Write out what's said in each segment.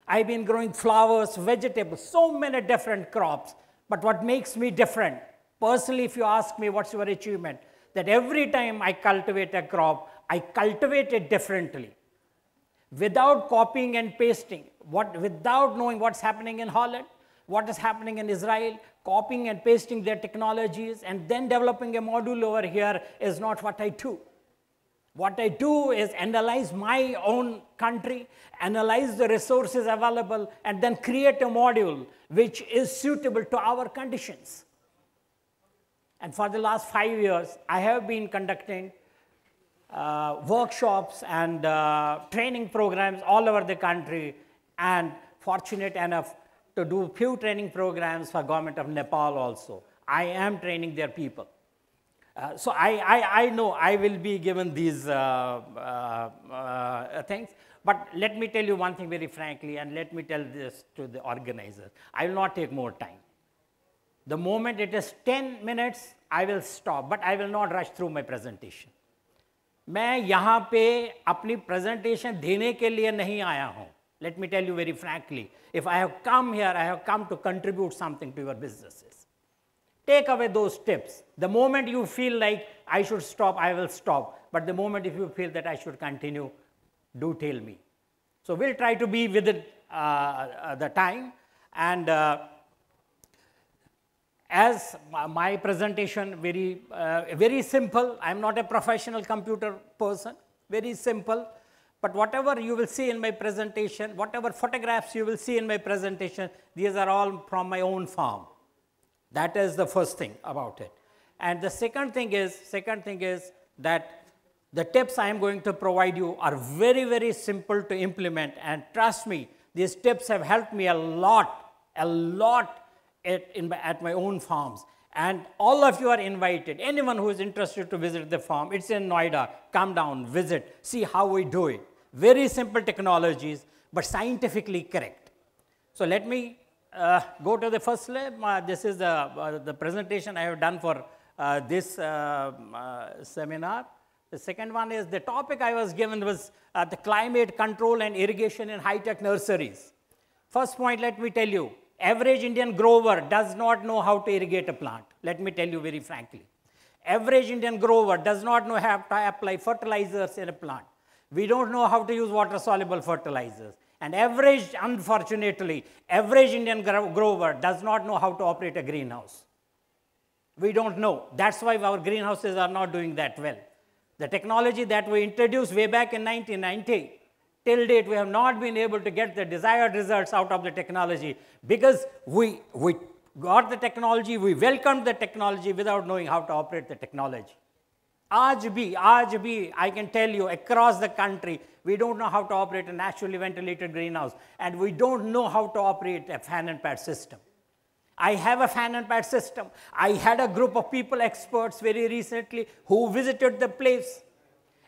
I've been growing flowers, vegetables, so many different crops. But what makes me different, personally, if you ask me what's your achievement, that every time I cultivate a crop, I cultivate it differently. Without copying and pasting, without knowing what's happening in Holland, what is happening in Israel, copying and pasting their technologies, and then developing a module over here is not what I do. What I do is analyze my own country, analyze the resources available, and then create a module which is suitable to our conditions. And for the last 5 years, I have been conducting workshops and training programs all over the country, and fortunate enough to do few training programs for government of Nepal also. I am training their people. So I know I will be given these things, but let me tell you one thing very frankly, and let me tell this to the organizers. I will not take more time. The moment it is 10 minutes, I will stop, but I will not rush through my presentation. मैं यहाँ पे अपनी presentation देने के लिए नहीं आया हूँ. Let me tell you very frankly, if I have come here, I have come to contribute something to your businesses. Take away those tips. The moment you feel like I should stop, I will stop. But the moment if you feel that I should continue, do tell me. So we'll try to be within the time. And as my presentation, very simple. I'm not a professional computer person, very simple. But whatever you will see in my presentation, whatever photographs you will see in my presentation, these are all from my own farm. That is the first thing about it. And the second thing is that the tips I am going to provide you are very, very simple to implement. And trust me, these tips have helped me a lot at my own farms. And all of you are invited. Anyone who is interested to visit the farm, it's in Noida. Come down, visit, see how we do it. Very simple technologies, but scientifically correct. So let me go to the first slide. This is the presentation I have done for this seminar. The second one is the topic I was given was the climate control and irrigation in high-tech nurseries. First point, let me tell you, average Indian grower does not know how to irrigate a plant. Let me tell you very frankly. Average Indian grower does not know how to apply fertilizers in a plant. We don't know how to use water-soluble fertilizers. And unfortunately, average Indian grower does not know how to operate a greenhouse. We don't know. That's why our greenhouses are not doing that well. The technology that we introduced way back in 1990, till date, we have not been able to get the desired results out of the technology because we got the technology, we welcomed the technology without knowing how to operate the technology. Aaj bhi, I can tell you, across the country, we don't know how to operate a naturally ventilated greenhouse, and we don't know how to operate a fan and pad system. I have a fan and pad system. I had a group of people, experts, very recently, who visited the place.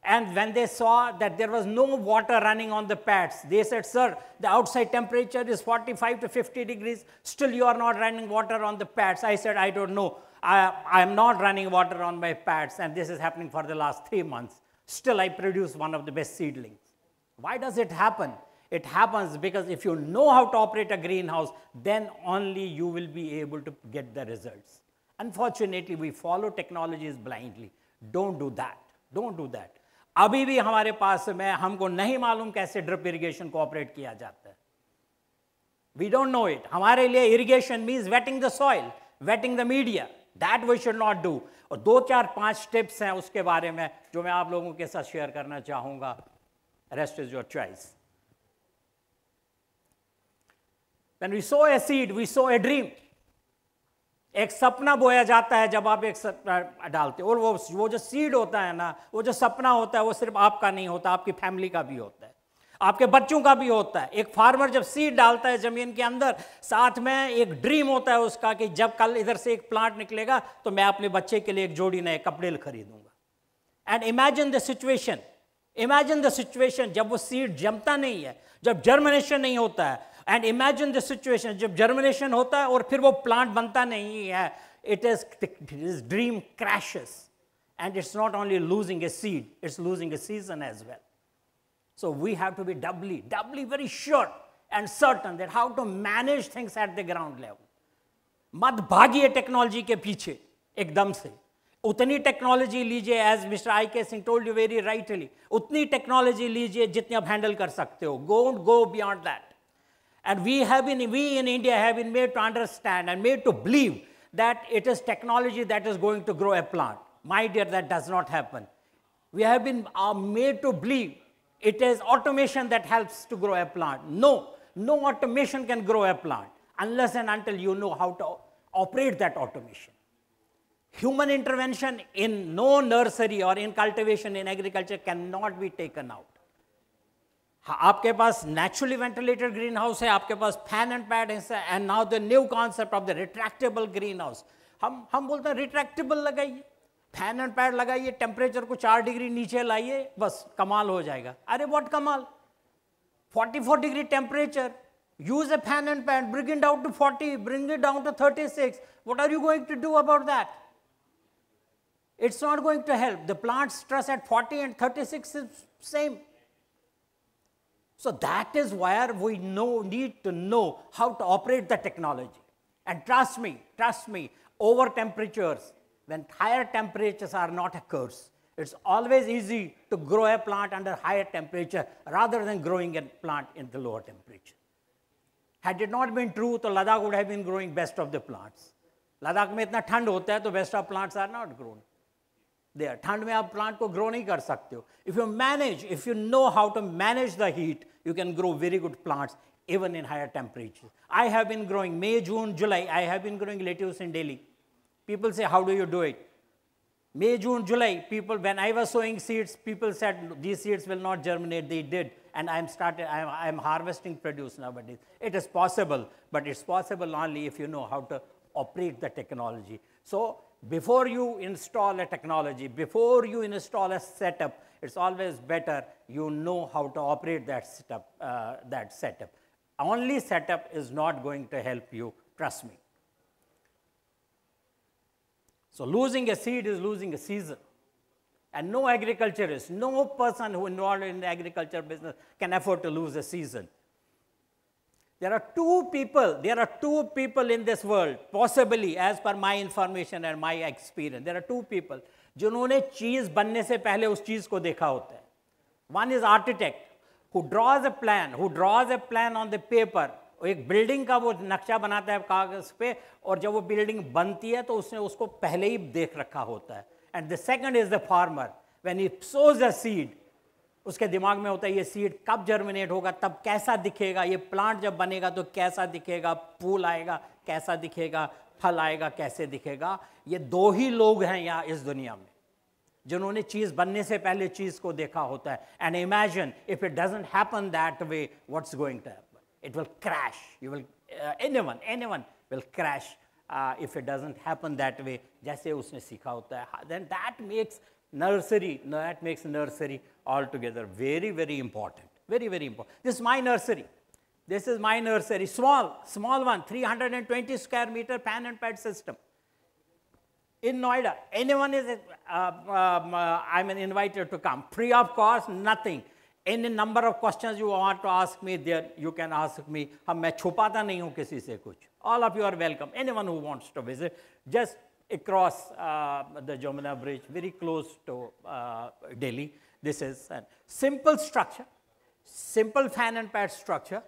And when they saw that there was no water running on the pads, they said, sir, the outside temperature is 45 to 50 degrees. Still, you are not running water on the pads. I said, I don't know. I am not running water on my pads, and this is happening for the last 3 months. Still, I produce one of the best seedlings. Why does it happen? It happens because if you know how to operate a greenhouse, then only you will be able to get the results. Unfortunately, we follow technologies blindly. Don't do that. Don't do that. अभी भी हमारे पास में हमको नहीं मालूम कैसे drip irrigation को operate किया जाता है. We don't know it. हमारे लिए irrigation means wetting the soil, wetting the media. That we should not do. और 2, 4, 5 टिप्स हैं उसके बारे में जो मैं आप लोगों के साथ शेयर करना चाहूँगा. Rest is your choice. When we sow a seed, we sow a dream. एक सपना बोया जाता है जब आप एक सपना डालते हो, और वो जो सीड होता है ना, वो जो सपना होता है वो सिर्फ आपका नहीं होता, आपकी फैमिली का भी होता है, आपके बच्चों का भी होता है. एक फार्मर जब सीड डालता है जमीन के अंदर, साथ में एक ड्रीम होता है उसका कि जब कल इधर से एक प्लांट निकलेगा तो मैं अपने बच्चे के लिए एक जोड़ी नए कपड़े खरीदूंगा. एंड इमेजिन द सिचुएशन जब वो सीड जमता नहीं है, जब जर्मिनेशन नहीं होता है. And imagine the situation, जब germination होता है और फिर वो plant बनता नहीं है, his dream crashes. And it's not only losing a seed, it's losing a season as well. So we have to be doubly very sure and certain that how to manage things at the ground level. मत भागिए technology के पीछे एकदम से, उतनी technology लीजिए, as mister I के Singh told you very rightly, उतनी technology लीजिए जितनी आप हैंडल कर सकते हो. Don't go beyond that. And we in India have been made to understand and made to believe that it is technology that is going to grow a plant. My dear, that does not happen. We have been made to believe it is automation that helps to grow a plant. No, no automation can grow a plant unless and until you know how to operate that automation. Human intervention in no nursery or in cultivation in agriculture cannot be taken out. आपके पास naturally ventilated greenhouse है, आपके पास fan and pad है, and now the new concept of the retractable greenhouse. हम बोलते हैं retractable लगाइए, fan and pad लगाइए, temperature को 4 डिग्री नीचे लाइए, बस कमाल हो जाएगा. अरे what कमाल? 44 degree temperature, use a fan and pad, bring it down to 40, bring it down to 36. What are you going to do about that? It's not going to help. The plant stress at 40 and 36 is same. So that is where we need to know how to operate the technology. And trust me, over temperatures, when higher temperatures are not a curse, it's always easy to grow a plant under higher temperature rather than growing a plant in the lower temperature. Had it not been true, तो Ladakh would have been growing best of the plants. Ladakh में इतना ठंड होता है तो best of plants are not grown. There, ठंड में आप plant को grow नहीं कर सकते हो. If you know how to manage the heat, you can grow very good plants even in higher temperatures. I have been growing May, June, July. I have been growing lettuce in Delhi. People say, how do you do it? May, June, July. When I was sowing seeds, people said these seeds will not germinate. They did, and I'm harvesting produce nowadays. It is possible, but it's possible only if you know how to operate the technology. So before you install a technology, before you install a setup, it's always better you know how to operate that setup. Only setup is not going to help you, trust me. So losing a seed is losing a season. And no agriculturist, no person who involved in the agriculture business can afford to lose a season. There are two people in this world, possibly as per my information and my experience. There are two people जिन्होंने चीज बनने से पहले उस चीज को देखा होता है. One is architect who draws a plan on the paper. एक बिल्डिंग का वो नक्शा बनाता है कागज पे, और जब वो बिल्डिंग बनती है तो उसने उसको पहले ही देख रखा होता है. And the second is the farmer. When he sows a seed, उसके दिमाग में होता है ये सीड कब जर्मिनेट होगा, तब कैसा दिखेगा, ये प्लांट जब बनेगा तो कैसा दिखेगा, फूल आएगा कैसा दिखेगा, फल आएगा कैसे दिखेगा. ये दो ही लोग हैं यहाँ इस दुनिया में जिन्होंने चीज बनने से पहले चीज को देखा होता है. And imagine if it doesn't happen that way, what's going to happen? It will crash. You will anyone will crash if it doesn't happen that way, जैसे उसने सीखा होता है. Then that makes nursery altogether very, very important. Very, very important. This is my nursery. Small one, 320 square meter pan and pad system in Noida. Anyone is I'm invited to come, free of cost, nothing. Any number of questions you want to ask me there, you can ask me. मैं छुपाता नहीं हूँ किसी से कुछ. All of you are welcome. Anyone who wants to visit, just across the Jamuna Bridge, very close to Delhi. This is a simple structure, simple fan and pad structure,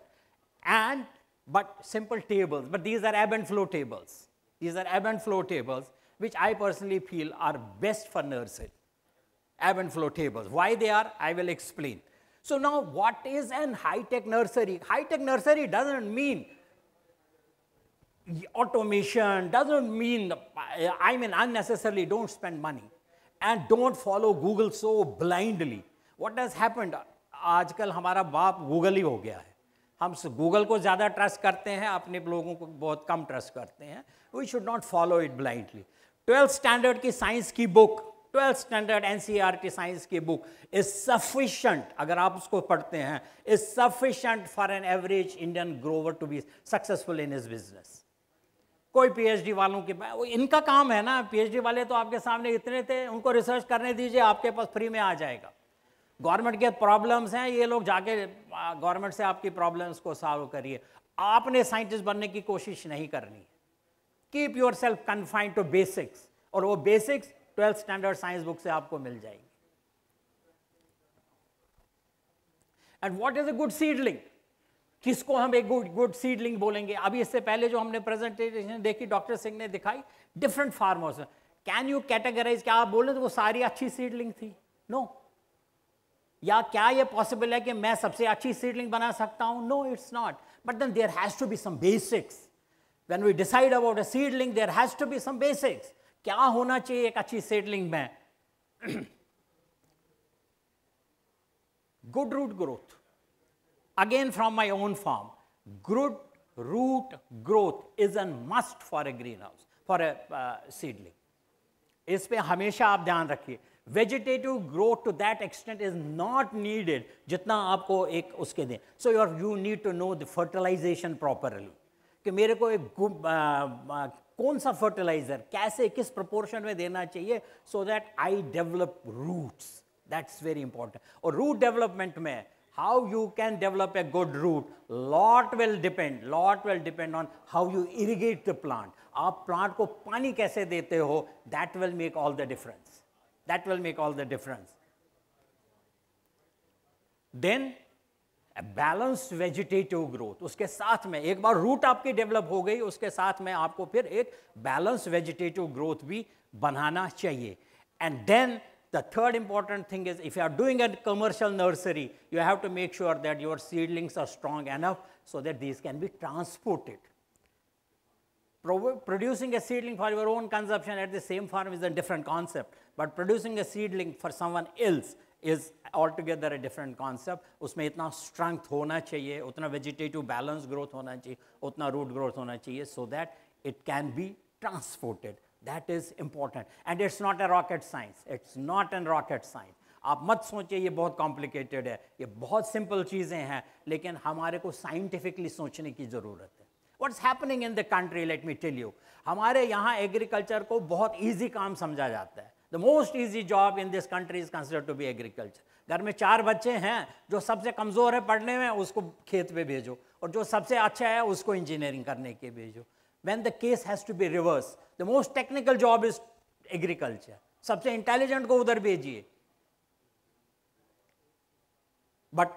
but simple tables. But these are ebb and flow tables. Which I personally feel are best for nursery. Ebb and flow tables. Why they are, I will explain. So now, what is an high-tech nursery? High-tech nursery doesn't mean automation, doesn't mean, unnecessarily don't spend money. And don't follow Google so blindly. What has happened? आजकल हमारा बाप Google ही हो गया है. हम Google को ज़्यादा trust करते हैं, अपने लोगों को बहुत कम ट्रस्ट करते हैं. We should not follow it blindly. 12th standard की साइंस की book, 12th standard NCERT science की बुक is sufficient, अगर आप उसको पढ़ते हैं, is sufficient for an average Indian grower to be successful in his business. कोई PhD वालों के, इनका काम है ना, PhD वाले तो आपके सामने इतने थे, उनको रिसर्च करने दीजिए, आपके पास फ्री में आ जाएगा. गवर्नमेंट के प्रॉब्लम्स हैं, ये लोग जाके गवर्नमेंट से आपकी प्रॉब्लम्स को सॉल्व करिए। आपने साइंटिस्ट बनने की कोशिश नहीं करनी। Keep yourself confined to basics, और वो basics 12th standard science book से आपको मिल जाएगी। And what is a good seedling? किसको हम एक गुड सीडलिंग बोलेंगे? अभी इससे पहले जो हमने प्रेजेंटेशन देखी, डॉक्टर सिंह ने दिखाई different farmers, can you categorise? क्या आप बोले तो वो सारी अच्छी सीडलिंग थी? नो। या क्या ये पॉसिबल है कि मैं सबसे अच्छी सीडलिंग बना सकता हूं? No, it's not. But then there has to be some basics. When we decide about a seedling, there has to be some basics. क्या होना चाहिए एक अच्छी सीडलिंग में? Good root growth, again from my own farm. Good root growth is a must for a greenhouse, for a seedling. इस पे हमेशा आप ध्यान रखिए। Vegetative growth to that extent is not needed जितना आपको एक उसके दें। So you need to know the fertilisation properly, कि मेरे को एक कौन सा फर्टिलाइजर कैसे किस प्रोपोर्शन में देना चाहिए, so that I develop roots. That's very important. और रूट डेवलपमेंट में how you can develop a good root, lot will depend on how you irrigate the plant. आप plant को पानी कैसे देते हो, that will make all the difference. Then a balanced vegetative growth, उसके साथ में एक बार root आपकी develop हो गई, उसके साथ में आपको फिर एक balanced vegetative growth भी बनाना चाहिए। And then the third important thing is, if you are doing a commercial nursery, you have to make sure that your seedlings are strong enough so that these can be transported. Producing a seedling for your own consumption at the same farm is a different concept, but producing a seedling for someone else is altogether a different concept. उसमें इतना strength होना चाहिए, उतना vegetative balance growth होना चाहिए, उतना root growth होना चाहिए, so that it can be transported. That is important, and it's not a rocket science. It's not a rocket science. आप मत सोचिए ये बहुत कॉम्प्लिकेटेड है, ये बहुत सिंपल चीज़ें हैं, लेकिन हमारे को साइंटिफिकली सोचने की ज़रूरत है। What's happening in the country? Let me tell you. हमारे यहाँ एग्रीकल्चर को बहुत ईजी काम समझा जाता है। The most easy job in this country is considered to be agriculture. घर में 4 बच्चे हैं, जो सबसे कमज़ोर है पढ़ने में उसको खेत पे भेजो, और जो सबसे अच्छा है उसको इंजीनियरिंग करने के भेजो। When the case has to be reversed, the most technical job is agriculture. सबसे इंटेलिजेंट को उधर भेजिए। बट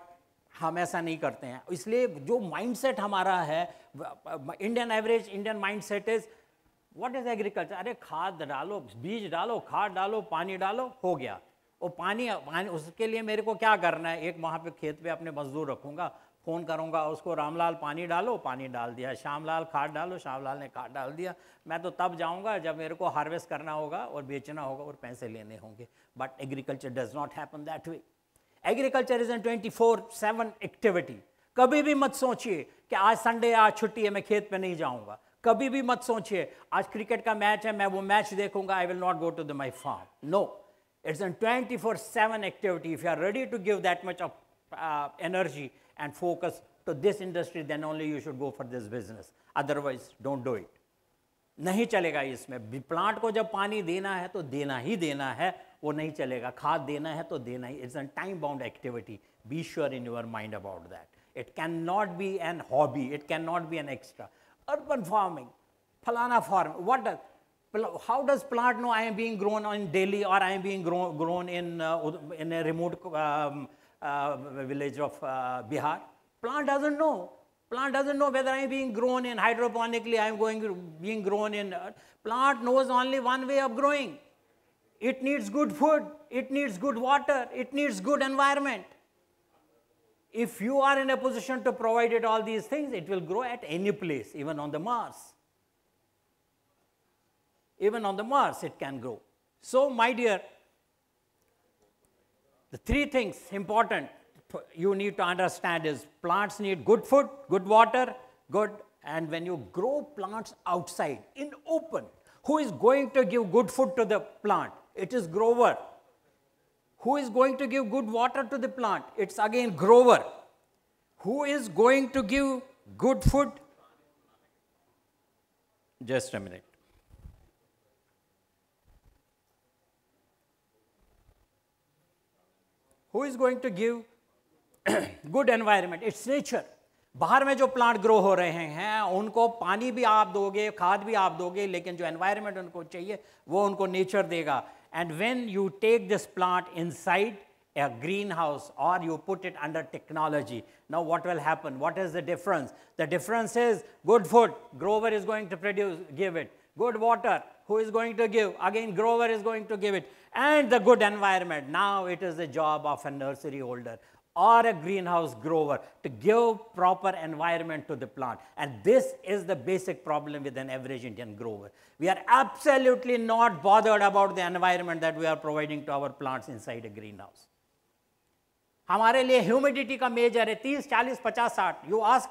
हम ऐसा नहीं करते हैं, इसलिए जो माइंडसेट हमारा है, Indian mindset is what is agriculture? अरे खाद डालो, बीज डालो, खाद डालो, पानी डालो, हो गया। और पानी उसके लिए मेरे को क्या करना है? एक वहाँ पे खेत पे अपने मजदूर रखूंगा, फ़ोन करूंगा उसको, रामलाल पानी डालो, पानी डाल दिया, श्यामलाल खाद डालो, श्यामलाल ने खाद डाल दिया। मैं तो तब जाऊंगा जब मेरे को हार्वेस्ट करना होगा और बेचना होगा और पैसे लेने होंगे। But agriculture does not happen that way. Agriculture is an 24/7 activity. कभी भी मत सोचिए कि आज संडे, आज छुट्टी है, मैं खेत पे नहीं जाऊंगा। कभी भी मत सोचिए आज क्रिकेट का मैच है, मैं वो मैच देखूंगा, I will not go to the my farm. No, it's an 24/7 activity. If you are ready to give that much of energy and focus to this industry, then only you should go for this business. Otherwise, don't do it. नहीं चलेगा इसमें। Plant को जब पानी देना है तो देना ही देना है, वो नहीं चलेगा। खाद देना है तो देना ही। It's a time bound activity. Be sure in your mind about that. It cannot be an hobby. It cannot be an extra. Urban farming, falana farm. How does plant know I am being grown in Delhi or I am being grown in a remote village of Bihar? Plant doesn't know. Plant doesn't know whether I am being grown in hydroponically, I am being grown in. Plant knows only one way of growing. It needs good food. It needs good water. It needs good environment. If you are in a position to provide it all these things, it will grow at any place, even on the Mars. Even on the Mars, it can grow. So, my dear, the 3 things important you need to understand is plants need good food, good water, and when you grow plants outside in open, who is going to give good food to the plant? It is grower. Who is going to give good water to the plant? It's again grower. Who is going to give good food? Just a minute. Who is going to give good environment? It's nature. बाहर में जो plant grow हो रहे हैं उनको पानी भी आप दोगे, खाद भी आप दोगे, लेकिन जो एनवायरनमेंट उनको चाहिए वो उनको नेचर देगा. And when you take this plant inside a greenhouse or you put it under technology, now what will happen? What is the difference? The difference is good food, grower is going to produce, give it. Good water, who is going to give? Again, grower is going to give it. And the good environment, now it is the job of a nursery holder or a greenhouse grower to give proper environment to the plant. And this is the basic problem with an average Indian grower. We are absolutely not bothered about the environment that we are providing to our plants inside a greenhouse. हमारे लिए humidity का major है 30, 40, 50, 60. You ask